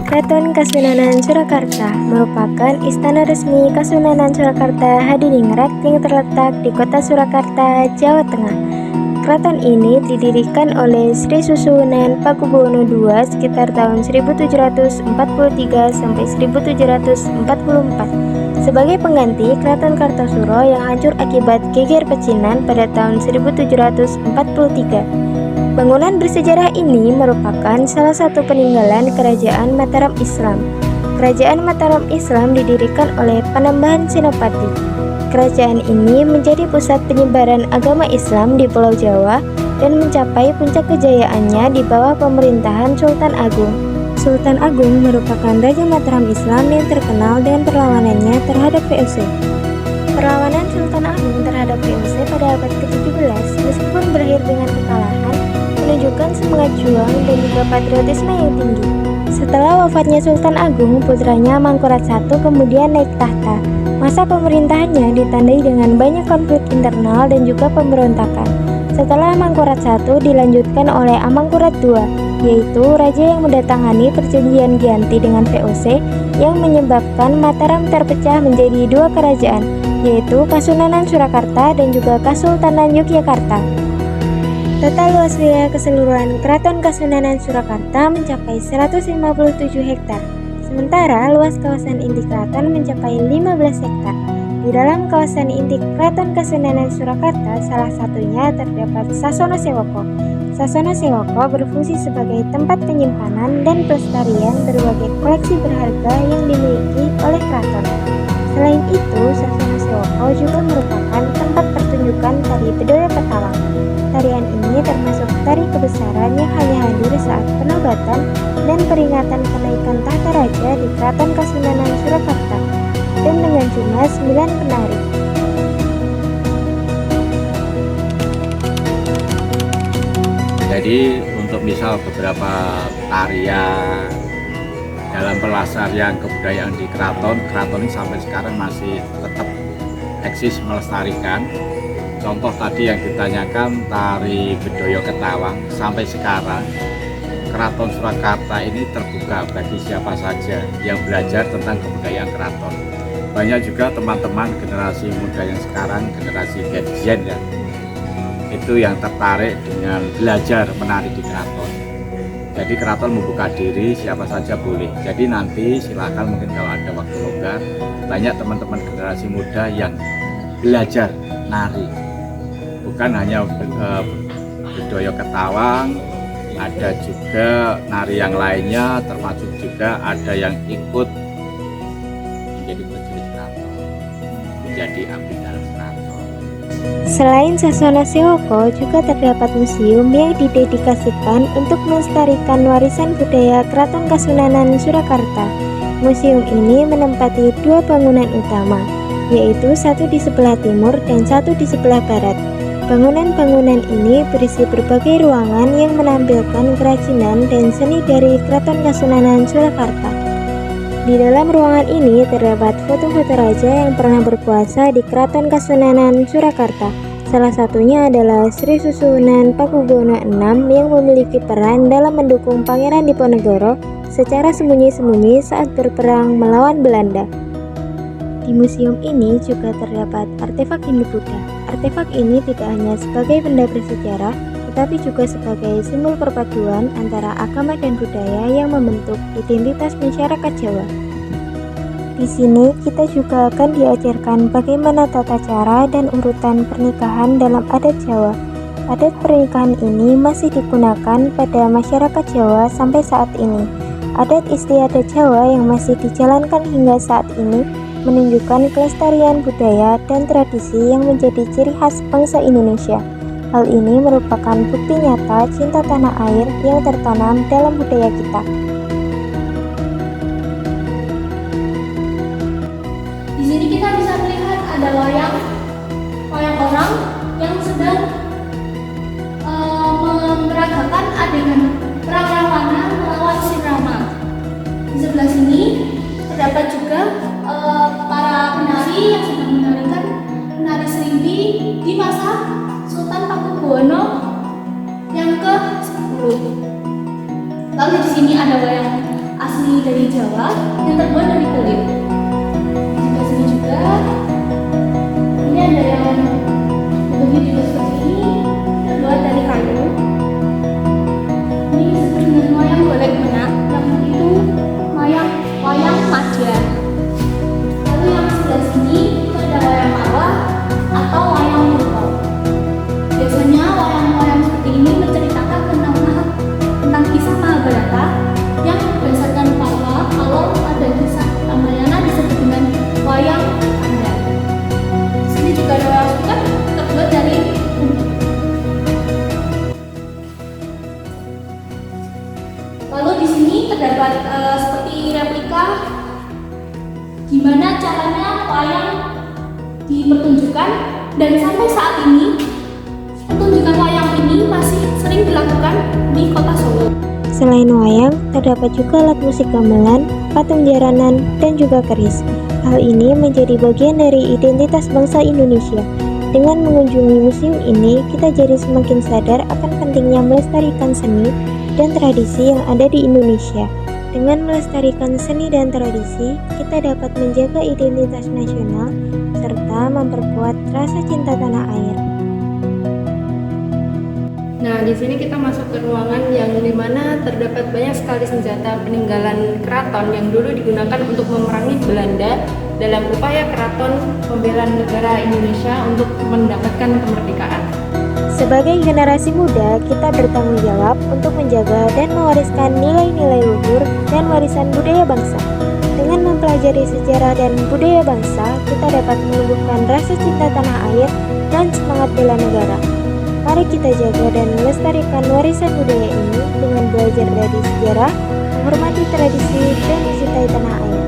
Keraton Kasunanan Surakarta merupakan istana resmi Kasunanan Surakarta Hadiningrat yang terletak di kota Surakarta, Jawa Tengah. Keraton ini didirikan oleh Sri Susuhunan Pakubuwono II sekitar tahun 1743 sampai 1744 sebagai pengganti Keraton Kartosuro yang hancur akibat geger pecinan pada tahun 1743. Bangunan bersejarah ini merupakan salah satu peninggalan Kerajaan Mataram Islam. Kerajaan Mataram Islam didirikan oleh Panembahan Senopati. Kerajaan ini menjadi pusat penyebaran agama Islam di Pulau Jawa dan mencapai puncak kejayaannya di bawah pemerintahan Sultan Agung. Sultan Agung merupakan Raja Mataram Islam yang terkenal dengan perlawanannya terhadap VOC. Perlawanan Sultan Agung terhadap VOC pada abad ke-17 meskipun berakhir dengan kekalahan, menunjukkan semangat juang dan juga patriotisme yang tinggi. Setelah wafatnya Sultan Agung, putranya Mangkurat I kemudian naik tahta. Masa pemerintahannya ditandai dengan banyak konflik internal dan juga pemberontakan. Setelah Mangkurat I dilanjutkan oleh Amangkurat II, yaitu raja yang mendatangani perjanjian Giyanti dengan VOC yang menyebabkan Mataram terpecah menjadi dua kerajaan, yaitu Kasunanan Surakarta dan juga Kasultanan Yogyakarta. Total luas wilayah keseluruhan Keraton Kasunanan Surakarta mencapai 157 hektar, sementara luas kawasan inti keraton mencapai 15 hektar. Di dalam kawasan inti Keraton Kasunanan Surakarta, salah satunya terdapat Sasana Sewaka. Sasana Sewaka berfungsi sebagai tempat penyimpanan dan pelestarian berbagai koleksi berharga yang dimiliki oleh keraton. Selain itu, Sasana Sewaka juga merupakan tempat pertunjukan tari Bedoyo Ketawang. Tarian ini termasuk tari kebesaran yang hanya hadir saat penobatan dan peringatan kenaikan tahta raja di Keraton Kasunanan Surakarta, dan dengan jumlah 9 penari. Jadi untuk misal beberapa tarian dalam pelestarian kebudayaan di keraton ini sampai sekarang masih tetap eksis melestarikan. Contoh tadi yang ditanyakan tari Bedoyo Ketawang, sampai sekarang Keraton Surakarta ini terbuka bagi siapa saja yang belajar tentang kebudayaan keraton. Banyak juga teman-teman generasi muda yang sekarang, generasi Gen Z ya, itu yang tertarik dengan belajar menari di keraton. Jadi keraton membuka diri, siapa saja boleh. Jadi nanti silakan, mungkin kalau ada waktu longgar, banyak teman-teman generasi muda yang belajar nari. Bukan hanya Bedoyo Ketawang, ada juga nari yang lainnya, termasuk juga ada yang ikut menjadi prajurit keraton, menjadi abdi dalam keraton. Selain Sasana Sewaka, juga terdapat museum yang didedikasikan untuk melestarikan warisan budaya Keraton Kasunanan Surakarta. Museum ini menempati dua bangunan utama, yaitu satu di sebelah timur dan satu di sebelah barat. Bangunan-bangunan ini berisi berbagai ruangan yang menampilkan kerajinan dan seni dari Keraton Kasunanan Surakarta. Di dalam ruangan ini terdapat foto-foto raja yang pernah berkuasa di Keraton Kasunanan Surakarta. Salah satunya adalah Sri Susuhunan Pakubuwono VI yang memiliki peran dalam mendukung Pangeran Diponegoro secara sembunyi-sembunyi saat berperang melawan Belanda. Di museum ini juga terdapat artefak Hindu-Buddha. Artefak ini tidak hanya sebagai benda bersejarah, tetapi juga sebagai simbol perpaduan antara agama dan budaya yang membentuk identitas masyarakat Jawa. Di sini kita juga akan diajarkan bagaimana tata cara dan urutan pernikahan dalam adat Jawa. Adat pernikahan ini masih digunakan pada masyarakat Jawa sampai saat ini. Adat istiadat Jawa yang masih dijalankan hingga saat ini menunjukkan kelestarian budaya dan tradisi yang menjadi ciri khas bangsa Indonesia. Hal ini merupakan bukti nyata cinta tanah air yang tertanam dalam budaya kita. Di sini kita bisa melihat ada wayang orang yang sedang memeragakan adegan perang Rawana melawan si Rama. Di sebelah sini terdapat juga para penari yang sedang menarikan penari serimpi di masa Sultan Pakubuwono yang ke-10. Lalu di sini ada wayang asli dari Jawa yang terbuat dari kulit. Di sebelah sini juga, ini ada yang bentuknya juga seperti ini, terbuat dari kayu. Ini disebut dengan wayang golek menak, yang itu wayang maja. Lalu yang sebelah sini itu ada wayang mawar atau wayang murko. Biasanya wayang-wayang seperti ini menceritakan tentang kisah Mahabharata yang berdasarkan Pawa kalau ada kisah Ramayana disebut dengan wayang kandar. Di sini juga ada wayang suket terbuat dari bumbu. Lalu di sini terdapat seperti replika gimana caranya wayang dipertunjukkan, dan sampai saat ini pertunjukan wayang ini masih sering dilakukan di kota Solo. Selain wayang, terdapat juga alat musik gamelan, patung jaranan, dan juga keris. Hal ini menjadi bagian dari identitas bangsa Indonesia. Dengan mengunjungi museum ini, kita jadi semakin sadar akan pentingnya melestarikan seni dan tradisi yang ada di Indonesia. Dengan melestarikan seni dan tradisi, kita dapat menjaga identitas nasional serta memperkuat rasa cinta tanah air. Nah, di sini kita masuk ke ruangan yang dimana terdapat banyak sekali senjata peninggalan keraton yang dulu digunakan untuk memerangi Belanda dalam upaya keraton membela negara Indonesia untuk mendapatkan kemerdekaan. Sebagai generasi muda, kita bertanggung jawab untuk menjaga dan mewariskan nilai-nilai luhur dan warisan budaya bangsa. Dengan mempelajari sejarah dan budaya bangsa, kita dapat menumbuhkan rasa cinta tanah air dan semangat bela negara. Mari kita jaga dan melestarikan warisan budaya ini dengan belajar dari sejarah, menghormati tradisi, dan mencintai tanah air.